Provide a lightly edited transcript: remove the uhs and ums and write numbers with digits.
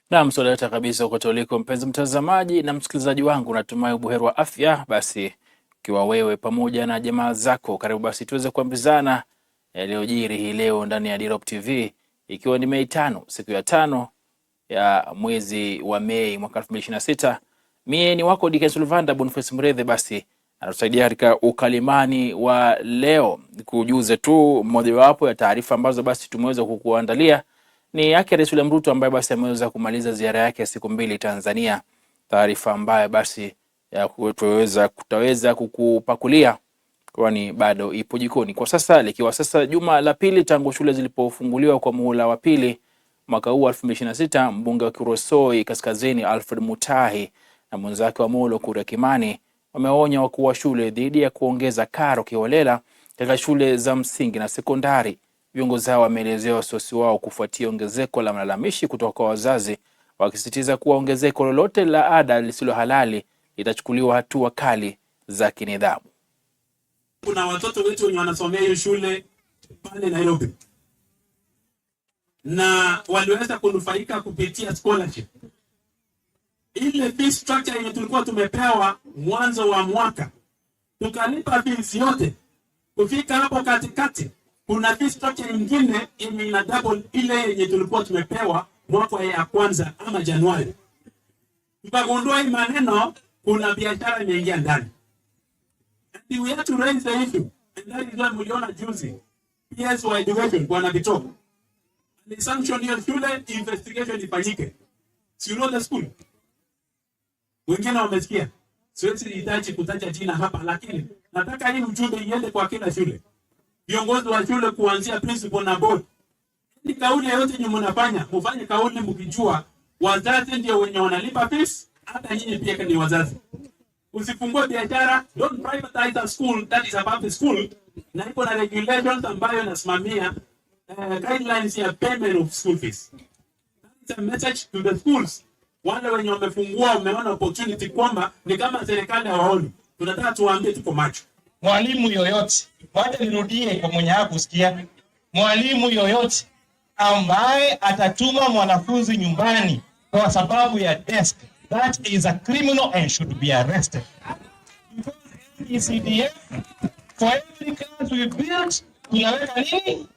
Naam, swaleta kabisa kwa toliko mpenzi mtazamaji na msikilizaji wangu, natumai ubuheri wa afya. Basi ukiwa wewe pamoja na jamaa zako, karibu basi tuweze kuambizana yaliyojiri hii leo ndani ya Dira TV, ikiwa ni Mei 5, siku ya 5 ya mwezi wa Mei mwaka 2026. Mie ni wako Dickens Luvanda Boniface Mredhe. Basi anatusaidia katika ukalimani wa leo, kujuze tu mmoja wapo ya taarifa ambazo basi tumeweza kukuandalia ni yake Rais William Ruto ambaye basi ameweza kumaliza ziara yake ya siku 2 Tanzania. Taarifa ambayo basi tutaweza kukupakulia kwani bado ipo jikoni kwa sasa, likiwa sasa juma la pili tangu shule zilipofunguliwa kwa muhula wa pili mwaka huu 2026. Mbunge wa Kurosoi Kaskazini Alfred Mutahi na mwenzake wa Molo Kuria Kimani wameonya wakuu wa shule dhidi ya kuongeza karo kiholela katika shule za msingi na sekondari. Viongozi hao wameelezea wasiwasi wao kufuatia ongezeko la malalamishi kutoka kwa wazazi, wakisisitiza kuwa ongezeko lolote la ada lisilo halali litachukuliwa hatua kali za kinidhamu. Kuna watoto wetu wenye wanasomea hiyo shule pale Nairobi na waliweza kunufaika kupitia scholarship. Ile fee structure yenye tulikuwa tumepewa mwanzo wa mwaka, tukalipa fees yote. Kufika hapo katikati kuna fee structure nyingine yenye ina double ile yenye tulikuwa tumepewa mwaka ya kwanza ama Januari. Tukagundua hii maneno, kuna biashara imeingia ndani. And we have to raise the issue. And that is why mliona juzi PS wa education Bwana Bitoka ni sanction hiyo shule, investigation ifanyike. Si you know the school? Wengine wamesikia. Siwezi hitaji kutaja jina hapa, lakini nataka hii ujumbe iende kwa kila shule. Viongozi wa shule kuanzia principal na board. Ni kauli yote yenye mnafanya, mfanye kauli mkijua wazazi ndio wenye wanalipa fees, hata nyinyi pia ni wazazi. Usifungue biashara, don't privatize a school that is above the school. Na iko na regulations ambayo inasimamia guidelines ya payment of school fees. It's a message to the schools. Wale wenye wamefungua wameona opportunity kwamba ni kama serikali hawaoni. Tunataka tuwaambie tuko macho. Mwalimu yoyote, wacha nirudie kwa mwenye hakusikia. Mwalimu yoyote ambaye atatuma mwanafunzi nyumbani kwa sababu ya desk, that is a criminal and should be arrested. Because ECDF, for every class we build, tunaweka nini?